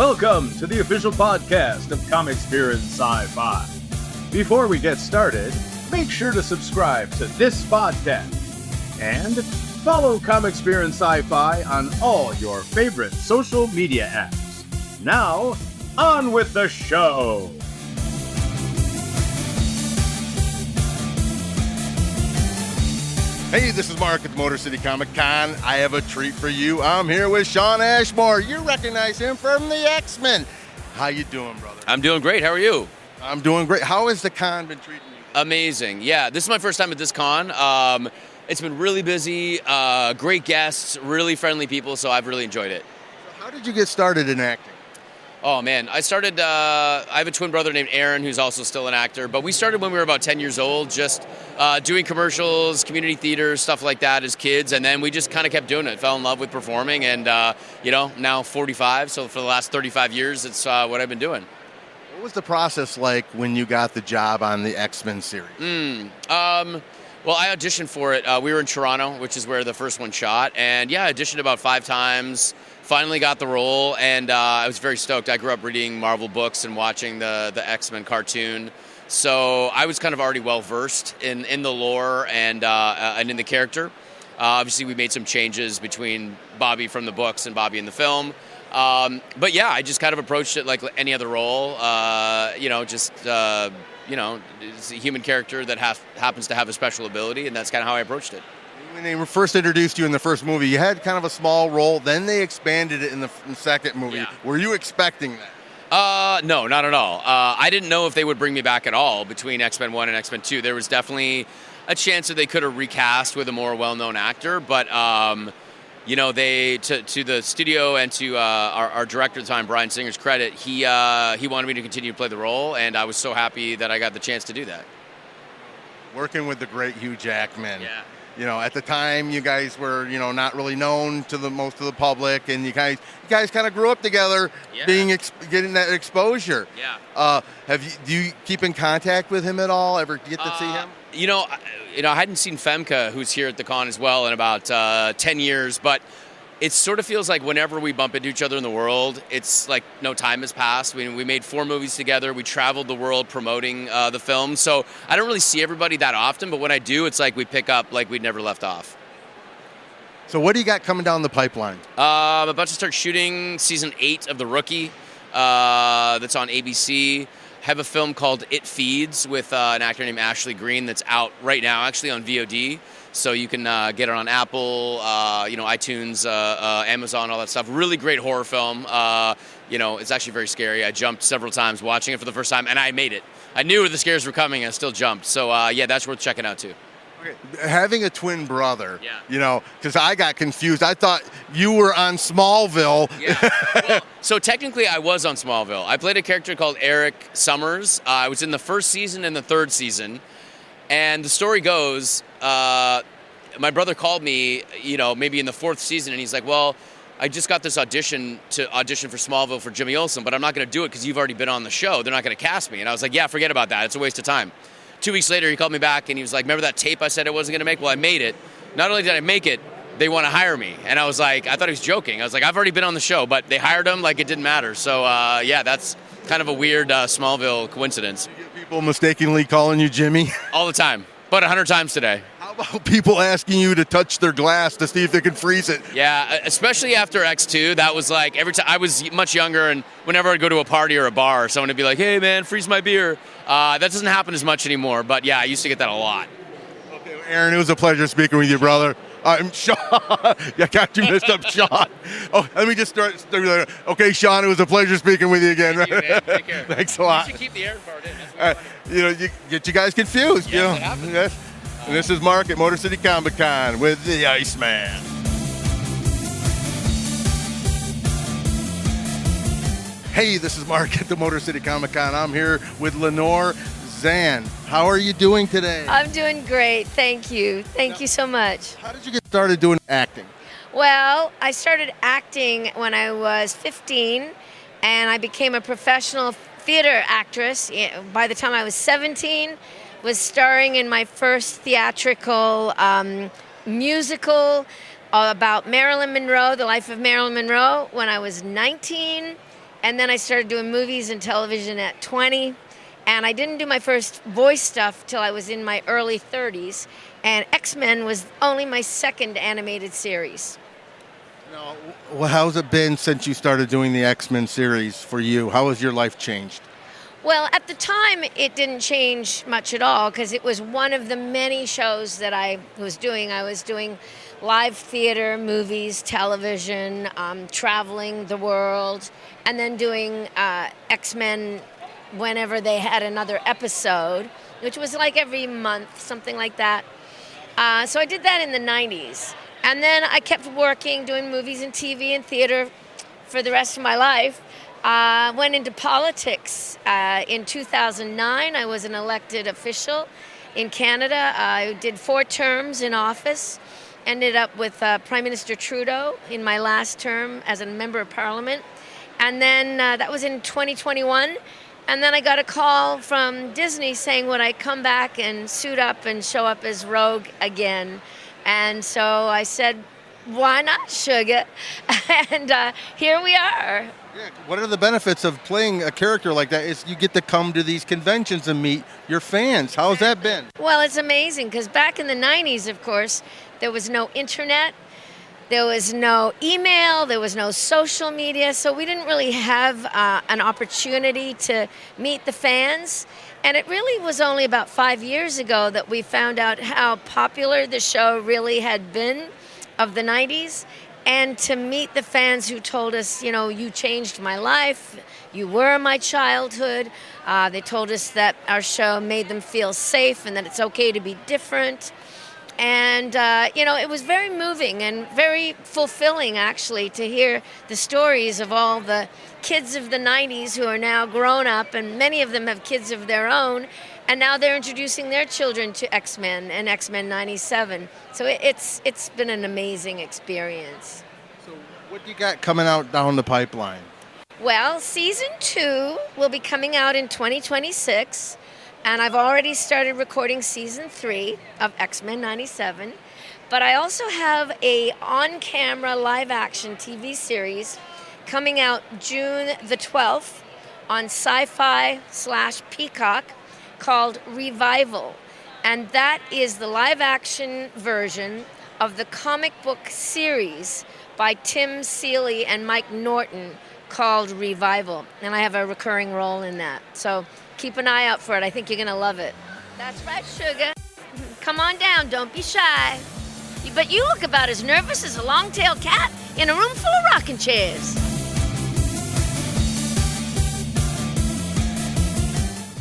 Welcome to the official podcast of Comics Beer and Sci-Fi. Before we get started, make sure to subscribe to this podcast and follow Comics Beer and Sci-Fi on all your favorite social media apps. Now, on with the show! Hey, this is Mark at the Motor City Comic Con. I have a treat for you. I'm here with Shawn Ashmore. You recognize him from the X-Men. How you doing, brother? I'm doing great. How are you? I'm doing great. How has the con been treating you? Amazing. Yeah, this is my first time at this con. It's been really busy, great guests, really friendly people, so I've really enjoyed it. So how did you get started in acting? Oh, man. I have a twin brother named Aaron who's also still an actor, but we started when we were about 10 years old, just doing commercials, community theater, stuff like that as kids, and then we just kind of kept doing it, fell in love with performing, and, now 45, so for the last 35 years, it's what I've been doing. What was the process like when you got the job on the X-Men series? Well, I auditioned for it. We were in Toronto, which is where the first one shot, and yeah, I auditioned about 5 times. Finally got the role, and I was very stoked. I grew up reading Marvel books and watching the X-Men cartoon, so I was kind of already well-versed in the lore and in the character. Obviously, we made some changes between Bobby from the books and Bobby in the film. But yeah, I just kind of approached it like any other role. It's a human character that happens to have a special ability, and that's kind of how I approached it. When they first introduced you in the first movie, you had kind of a small role, then they expanded it in the second movie. Yeah. Were you expecting that? No, not at all. I didn't know if they would bring me back at all between X-Men 1 and X-Men 2. There was definitely a chance that they could have recast with a more well-known actor, but they to the studio and to our director at the time, Bryan Singer's credit, he wanted me to continue to play the role, and I was so happy that I got the chance to do that. Working with the great Hugh Jackman. Yeah. At the time, you guys were, not really known to most of the public, and you guys kind of grew up together, yeah. Getting that exposure. Yeah. Do you keep in contact with him at all? Ever get to see him? I hadn't seen Femke, who's here at the con as well, in about 10 years, but it sort of feels like whenever we bump into each other in the world, it's like no time has passed. We made 4 movies together. We traveled the world promoting the film. So I don't really see everybody that often, but when I do, it's like we pick up like we'd never left off. So what do you got coming down the pipeline? I'm about to start shooting season 8 of The Rookie. That's on ABC. Have a film called It Feeds with an actor named Ashley Greene that's out right now, actually on VOD. So you can get it on Apple, iTunes, Amazon, all that stuff. Really great horror film. It's actually very scary. I jumped several times watching it for the first time, and I made it. I knew the scares were coming, and I still jumped. So, that's worth checking out, too. Okay. Having a twin brother, because I got confused. I thought you were on Smallville. Yeah. Well, so technically I was on Smallville. I played a character called Eric Summers. I was in the first season and the third season. And the story goes, my brother called me, maybe in the 4th season, and he's like, well, I just got this audition for Smallville for Jimmy Olsen, but I'm not going to do it because you've already been on the show. They're not going to cast me. And I was like, yeah, forget about that. It's a waste of time. 2 weeks later, he called me back, and he was like, remember that tape I said I wasn't going to make? Well, I made it. Not only did I make it, they want to hire me. And I was like, I thought he was joking. I was like, I've already been on the show, but they hired him like it didn't matter. So, that's kind of a weird Smallville coincidence. You get people mistakenly calling you Jimmy? All the time. About 100 times today. How about people asking you to touch their glass to see if they can freeze it? Yeah, especially after X2, that was like every time. I was much younger, and whenever I'd go to a party or a bar, someone would be like, hey man, freeze my beer. That doesn't happen as much anymore, but yeah, I used to get that a lot. Okay, Aaron, it was a pleasure speaking with you, brother. I'm Shawn. I got you messed up, Shawn. Oh, let me just start. Okay, Shawn, it was a pleasure speaking with you again. Thank you, man. Take care. Thanks a lot. You should keep the Aaron part in. You get you guys confused. Yes, it happens. Yes. And this is Mark at Motor City Comic Con with the Iceman. Hey, this is Mark at the Motor City Comic Con. I'm here with Lenore, Zann. How are you doing today? I'm doing great. Thank you. Thank you so much. How did you get started doing acting? Well, I started acting when I was 15, and I became a professional theater actress by the time I was 17. Was starring in my first theatrical musical about Marilyn Monroe, the life of Marilyn Monroe, when I was 19. And then I started doing movies and television at 20. And I didn't do my first voice stuff till I was in my early 30s. And X-Men was only my second animated series. Now, how's it been since you started doing the X-Men series for you? How has your life changed? Well, at the time, it didn't change much at all because it was one of the many shows that I was doing. I was doing live theater, movies, television, traveling the world, and then doing X-Men whenever they had another episode, which was like every month, something like that. So I did that in the 90s. And then I kept working, doing movies and TV and theater for the rest of my life. Went into politics. In 2009, I was an elected official in Canada. I did 4 terms in office. Ended up with Prime Minister Trudeau in my last term as a member of parliament. And then that was in 2021. And then I got a call from Disney saying, would I come back and suit up and show up as Rogue again? And so I said, why not, sugar? And here we are. Yeah, what are the benefits of playing a character like that? Is you get to come to these conventions and meet your fans. How's that been? Well, it's amazing because back in the 90s, of course, there was no internet. There was no email, there was no social media, so we didn't really have an opportunity to meet the fans. And it really was only about 5 years ago that we found out how popular the show really had been of the 90s. And to meet the fans who told us, you know, you changed my life, you were my childhood. They told us that our show made them feel safe and that it's okay to be different. And, you know, it was very moving and very fulfilling, actually, to hear the stories of all the kids of the 90s who are now grown up, and many of them have kids of their own, and now they're introducing their children to X-Men and X-Men 97. So it's been an amazing experience. So what do you got coming out down the pipeline? Well, season 2 will be coming out in 2026. And I've already started recording season 3 of X-Men 97. But I also have a on-camera live-action TV series coming out June the 12th on Sci-Fi/Peacock called Revival. And that is the live-action version of the comic book series by Tim Seeley and Mike Norton called Revival. And I have a recurring role in that. So keep an eye out for it. I think you're going to love it. That's right, sugar. Come on down. Don't be shy. But you look about as nervous as a long-tailed cat in a room full of rocking chairs.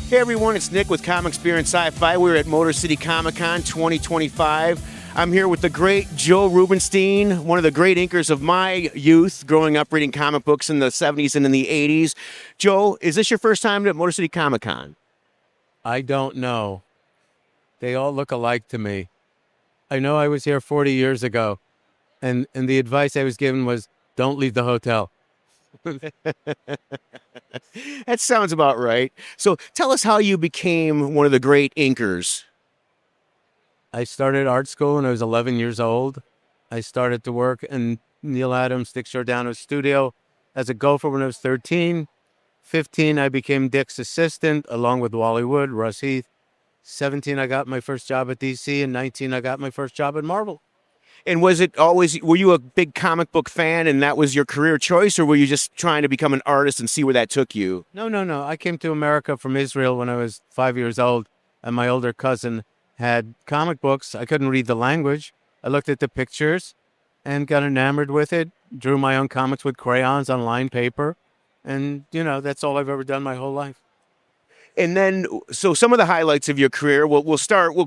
Hey everyone, it's Nick with Comic Experience Sci-Fi. We're at Motor City Comic Con 2025. I'm here with the great Joe Rubinstein, one of the great inkers of my youth, growing up reading comic books in the 70s and in the 80s. Joe, is this your first time at Motor City Comic Con? I don't know. They all look alike to me. I know I was here 40 years ago, and the advice I was given was, don't leave the hotel. That sounds about right. So tell us how you became one of the great inkers. I started art school when I was 11 years old. I started to work in Neil Adams, Dick Giordano's studio as a gopher when I was 13. 15, I became Dick's assistant along with Wally Wood, Russ Heath. 17, I got my first job at DC, and 19, I got my first job at Marvel. And was it always, were you a big comic book fan and that was your career choice, or were you just trying to become an artist and see where that took you? No. I came to America from Israel when I was 5 years old, and my older cousin had comic books. I couldn't read the language. I looked at the pictures and got enamored with it, drew my own comics with crayons on lined paper, and, you know, that's all I've ever done my whole life. And then, so some of the highlights of your career, we'll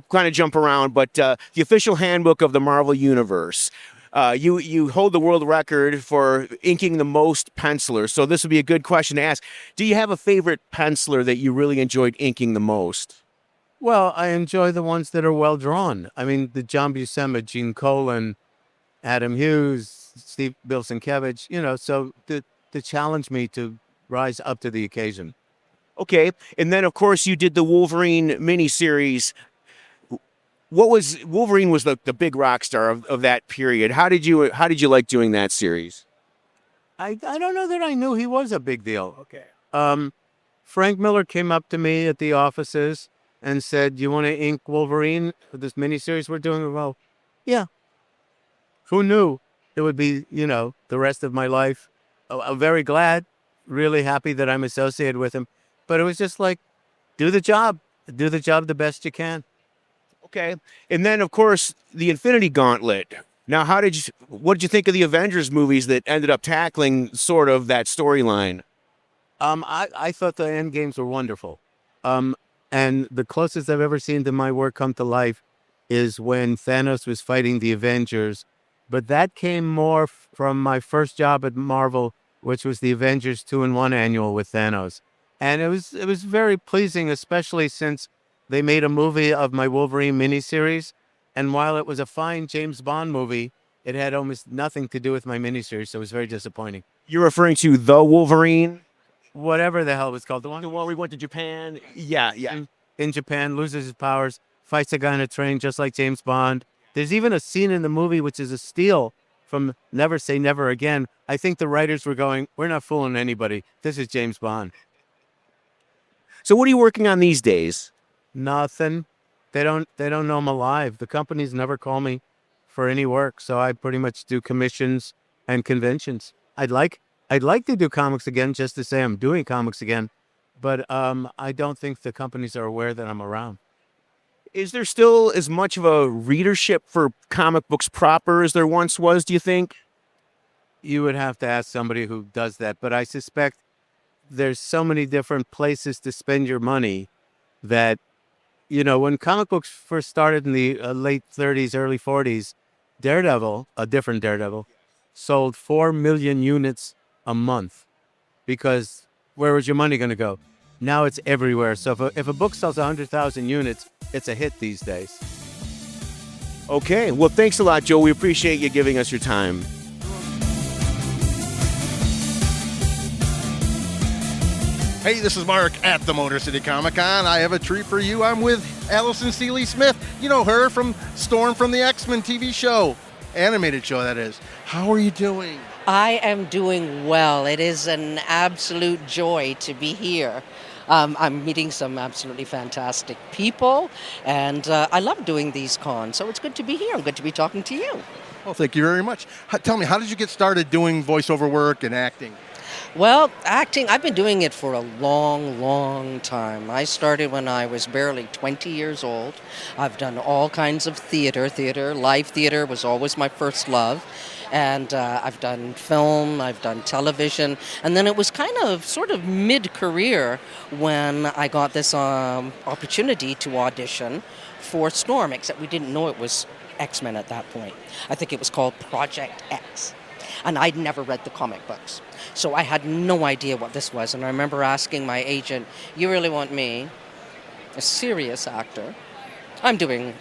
kind of jump around, but the official handbook of the Marvel Universe. You hold the world record for inking the most pencilers, so this would be a good question to ask. Do you have a favorite penciler that you really enjoyed inking the most? Well, I enjoy the ones that are well drawn. I mean, the John Buscema, Gene Colan, Adam Hughes, Steve Bilson-Kevich, you know, so to challenge me to rise up to the occasion. Okay, and then of course you did the Wolverine miniseries. Wolverine was the big rock star of that period. How did you like doing that series? I don't know that I knew he was a big deal. Okay. Frank Miller came up to me at the offices and said, "You want to ink Wolverine for this miniseries we're doing?" Well, yeah. Who knew it would be, the rest of my life? I'm very glad, really happy that I'm associated with him. But it was just like, do the job the best you can. Okay. And then, of course, the Infinity Gauntlet. Now, what did you think of the Avengers movies that ended up tackling sort of that storyline? I thought the end games were wonderful. And the closest I've ever seen to my work come to life is when Thanos was fighting the Avengers. But that came more from my first job at Marvel, which was the Avengers 2-in-1 annual with Thanos. And it was very pleasing, especially since they made a movie of my Wolverine miniseries. And while it was a fine James Bond movie, it had almost nothing to do with my miniseries, so it was very disappointing. You're referring to The Wolverine? Whatever the hell it was called. The one where we went to Japan? Yeah. In Japan, loses his powers, fights a guy on a train just like James Bond. There's even a scene in the movie which is a steal from Never Say Never Again. I think the writers were going, we're not fooling anybody. This is James Bond. So what are you working on these days? Nothing. They don't know I'm alive. The companies never call me for any work, so I pretty much do commissions and conventions. I'd like to do comics again, just to say I'm doing comics again, but I don't think the companies are aware that I'm around. Is there still as much of a readership for comic books proper as there once was, do you think? You would have to ask somebody who does that, but I suspect there's so many different places to spend your money that, when comic books first started in the late 30s, early 40s, Daredevil, a different Daredevil, sold 4 million units a month, because where was your money going to go? Now it's everywhere. So if a book sells 100,000 units, it's a hit these days. Okay. Well, thanks a lot, Joe. We appreciate you giving us your time. Hey, this is Mark at the Motor City Comic Con. I have a treat for you. I'm with Alison Seeley-Smith. You know her from Storm from the X-Men TV show. Animated show, that is. How are you doing? I am doing well. It is an absolute joy to be here. I'm meeting some absolutely fantastic people, and I love doing these cons, so it's good to be here. I'm good to be talking to you. Well, thank you very much. Tell me, how did you get started doing voiceover work and acting? Well, acting, I've been doing it for a long, long time. I started when I was barely 20 years old. I've done all kinds of theater. Live theater was always my first love. And I've done film, I've done television. And then it was kind of sort of mid-career when I got this opportunity to audition for Storm, except we didn't know it was X-Men at that point. I think it was called Project X. And I'd never read the comic books. So I had no idea what this was. And I remember asking my agent, you really want me, a serious actor? I'm doing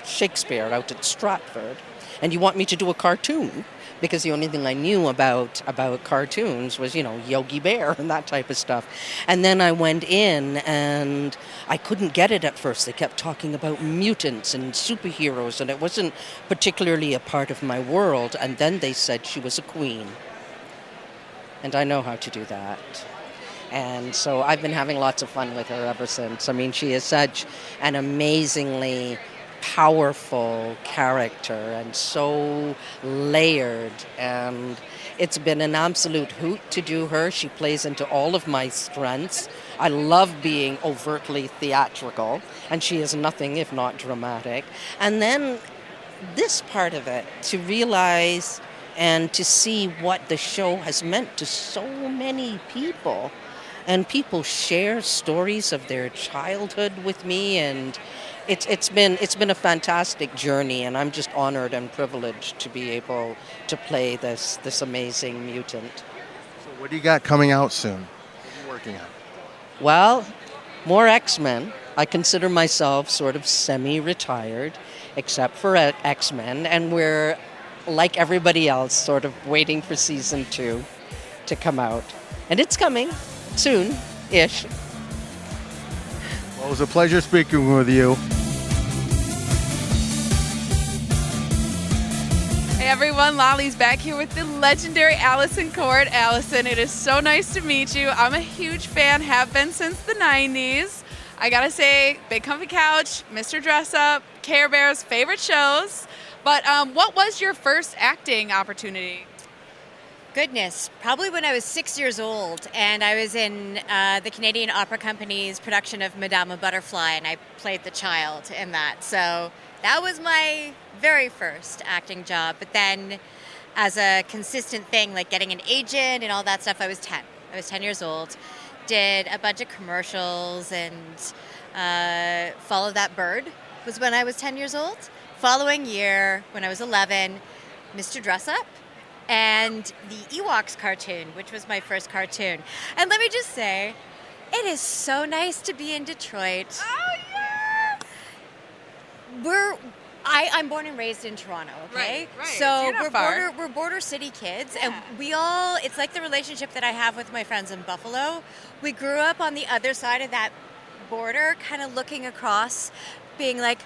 Shakespeare out at Stratford. And you want me to do a cartoon? Because the only thing I knew about cartoons was, Yogi Bear and that type of stuff. And then I went in and I couldn't get it at first. They kept talking about mutants and superheroes, and it wasn't particularly a part of my world. And then they said she was a queen. And I know how to do that. And so I've been having lots of fun with her ever since. I mean, she is such an amazingly powerful character and so layered, and it's been an absolute hoot to do her. She plays into all of my strengths. I love being overtly theatrical, and she is nothing if not dramatic. And then this part of it, to realize and to see what the show has meant to so many people, and people share stories of their childhood with me, and it's been a fantastic journey, and I'm just honored and privileged to be able to play this amazing mutant. So what do you got coming out soon? What are you working on? Well, more X-Men. I consider myself sort of semi-retired, except for X-Men, and we're, like everybody else, sort of waiting for season 2 to come out. And it's coming soon-ish. Well, it was a pleasure speaking with you. Hey everyone, Lolly's back here with the legendary Alison Court. Alison, it is so nice to meet you. I'm a huge fan, have been since the 90s. I gotta say, Big Comfy Couch, Mr. Dress Up, Care Bears, favorite shows. But what was your first acting opportunity? Goodness, probably when I was 6 years old, and I was in the Canadian Opera Company's production of Madame Butterfly, and I played the child in that. So that was my very first acting job. But then as a consistent thing, like getting an agent and all that stuff, I was 10. I was 10 years old, did a bunch of commercials, and Follow That Bird was when I was 10 years old. Following year, when I was 11, Mr. Dress Up, and the Ewoks cartoon, which was my first cartoon. And let me just say, it is so nice to be in Detroit. Oh, yeah! I'm born and raised in Toronto, okay? Right. So You're not far. we're border city kids, Yeah. and it's like the relationship that I have with my friends in Buffalo. We grew up on the other side of that border, kind of looking across, being like,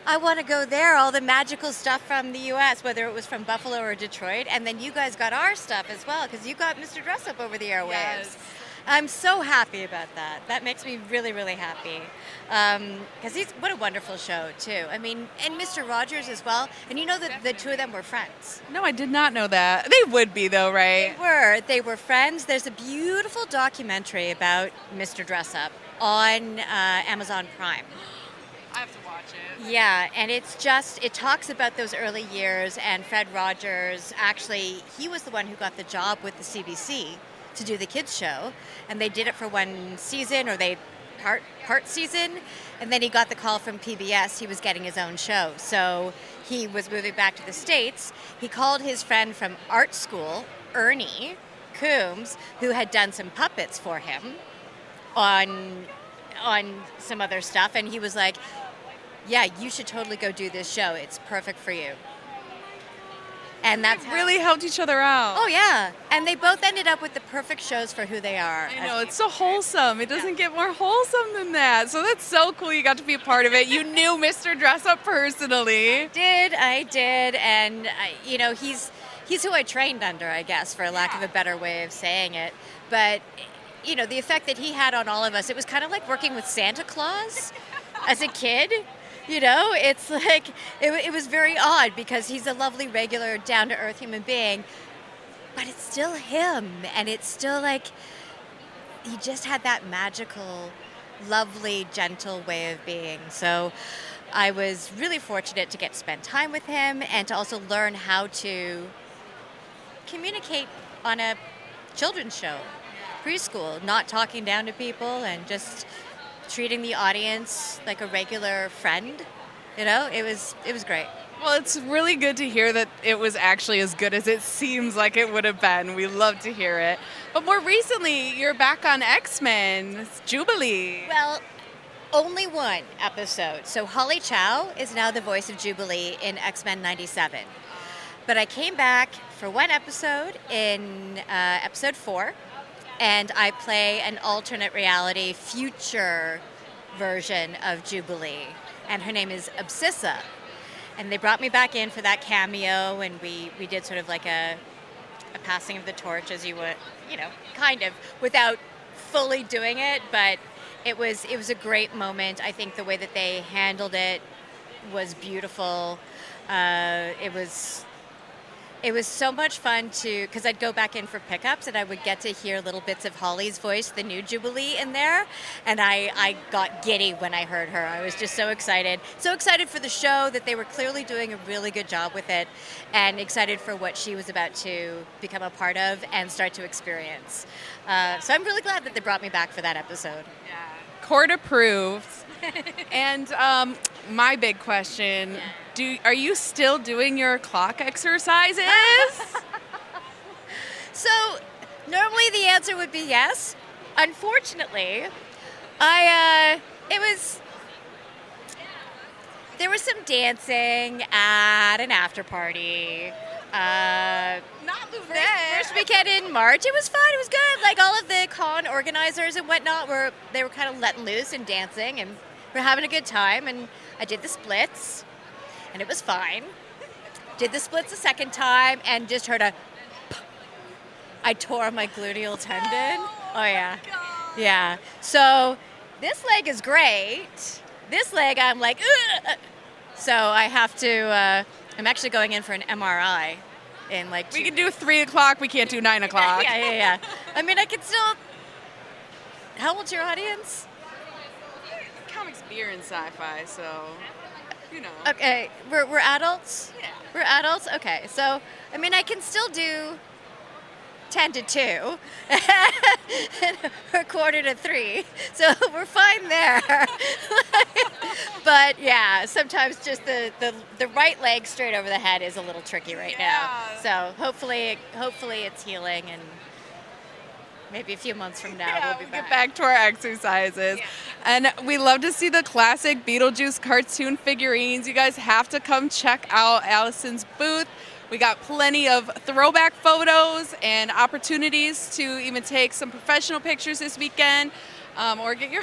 I want to go there, all the magical stuff from the U.S., whether it was from Buffalo or Detroit. And then you guys got our stuff as well, because you got Mr. Dress Up over the airwaves. Yes. I'm so happy about that. That makes me really, really happy. Because what a wonderful show, too. I mean, and Mr. Rogers as well. And you know that the two of them were friends. No, I did not know that. They would be, though, right? They were friends. There's a beautiful documentary about Mr. Dress Up on Amazon Prime. I have to watch it. Yeah, and it talks about those early years, and Fred Rogers, actually, he was the one who got the job with the CBC to do the kids show, and they did it for one season, or part season, and then he got the call from PBS. He was getting his own show, so he was moving back to the States. He called his friend from art school, Ernie Coombs, who had done some puppets for him on some other stuff, and he was like, yeah, you should totally go do this show. It's perfect for you. And that's Really helped each other out. Oh, yeah. And they both ended up with the perfect shows for who they are. I know, it's so wholesome. It doesn't get more wholesome than that. So that's so cool you got to be a part of it. You knew Mr. Dress Up personally. I did. And, he's who I trained under, I guess, for lack of a better way of saying it. But, the effect that he had on all of us, it was kind of like working with Santa Claus as a kid. It's like, it was very odd because he's a lovely, regular, down-to-earth human being, but it's still him, and it's still like, he just had that magical, lovely, gentle way of being. So I was really fortunate to get to spend time with him and to also learn how to communicate on a children's show, preschool, not talking down to people and just treating the audience like a regular friend. It was great. Well, it's really good to hear that it was actually as good as it seems like it would have been. We love to hear it. But more recently, you're back on X-Men, Jubilee. Well, only one episode. So Holly Chow is now the voice of Jubilee in X-Men 97. But I came back for one episode in episode 4. And I play an alternate reality future version of Jubilee. And her name is Absissa. And they brought me back in for that cameo, and we did sort of like a passing of the torch, as you would, kind of, without fully doing it. But it was a great moment. I think the way that they handled it was beautiful. It was so much fun because I'd go back in for pickups and I would get to hear little bits of Holly's voice, the new Jubilee, in there. And I got giddy when I heard her. I was just so excited. So excited for the show, that they were clearly doing a really good job with it, and excited for what she was about to become a part of and start to experience. So I'm really glad that they brought me back for that episode. Yeah. Court approved. And my big question, are you still doing your clock exercises? So normally the answer would be yes. Unfortunately, there was some dancing at an after party. Not First weekend in March. It was fun. It was good. Like, all of the con organizers and whatnot were kind of letting loose and dancing, and we're having a good time. And I did the splits, and it was fine. did the splits a second time and just heard a I tore my gluteal tendon. Oh yeah. Yeah. So this leg is great. This leg I'm like, ugh. So I have to, I'm actually going in for an MRI in like We can do 3 o'clock, we can't do 9 o'clock. Yeah. I mean, I can still, how old's your audience? Comics, beer, and sci-fi, so, you know. Okay, we're adults? Yeah. We're adults? Okay, so, I mean, I can still do 10 to 2 or quarter to 3, so we're fine there. But yeah, sometimes just the right leg straight over the head is a little tricky right now. So hopefully it's healing, and maybe a few months from now we'll be get back to our exercises. Yeah. And we love to see the classic Beetlejuice cartoon figurines. You guys have to come check out Allison's booth. We got plenty of throwback photos and opportunities to even take some professional pictures this weekend, or get your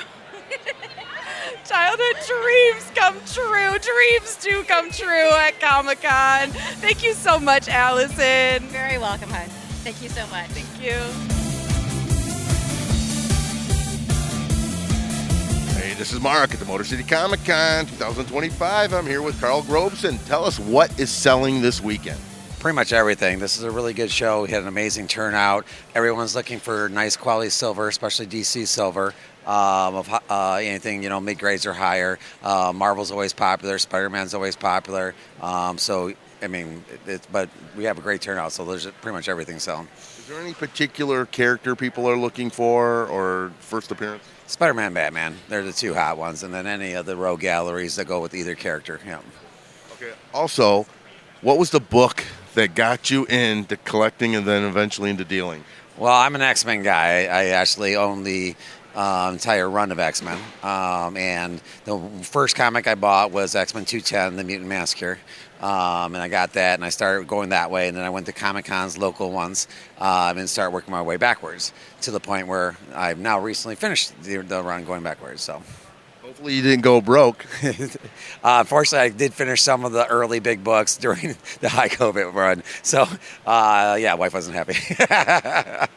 childhood dreams come true. Dreams do come true at Comic-Con. Thank you so much, Alison. Very welcome, hon. Thank you so much. Thank you. Hey, this is Mark at the Motor City Comic Con 2025. I'm here with Karl Grobson. Tell us what is selling this weekend. Pretty much everything. This is a really good show. We had an amazing turnout. Everyone's looking for nice quality silver, especially DC silver. Of anything, mid grades or higher. Marvel's always popular. Spider-Man's always popular. So, I mean, but we have a great turnout. So there's pretty much everything selling. Is there any particular character people are looking for or first appearance? Spider-Man, Batman. They're the 2 hot ones, and then any of the rogue galleries that go with either character. Yeah. Okay. Also, what was the book that got you into collecting and then eventually into dealing? Well, I'm an X-Men guy. I actually own the entire run of X-Men. And the first comic I bought was X-Men 210, The Mutant Massacre. And I got that, and I started going that way. And then I went to Comic-Cons, local ones, and started working my way backwards to the point where I've now recently finished the run going backwards. So. Hopefully you didn't go broke. Fortunately, I did finish some of the early big books during the high COVID run. So, wife wasn't happy.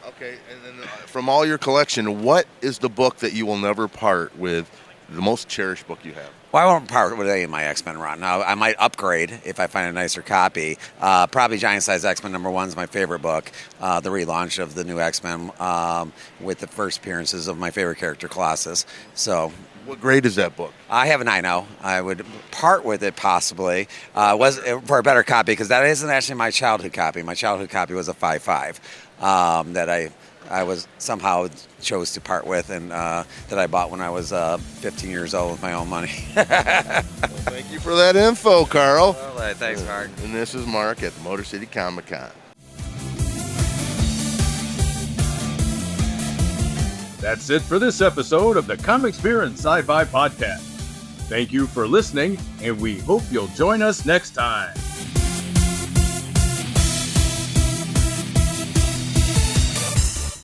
Okay, and then from all your collection, what is the book that you will never part with, the most cherished book you have? Well, I won't part with any of my X-Men run. Now, I might upgrade if I find a nicer copy. Probably Giant Size X-Men #1 is my favorite book. The relaunch of the new X-Men with the first appearances of my favorite character, Colossus. So. What grade is that book? I have a 9.0. I would part with it possibly was for a better copy, because that isn't actually my childhood copy. My childhood copy was a 5.5 that I was somehow chose to part with, and that I bought when I was 15 years old with my own money. Well, thank you for that info, Karl. Well, thanks, Mark. And this is Mark at the Motor City Comic Con. That's it for this episode of the Comics, Beer, and Sci-Fi Podcast. Thank you for listening, and we hope you'll join us next time.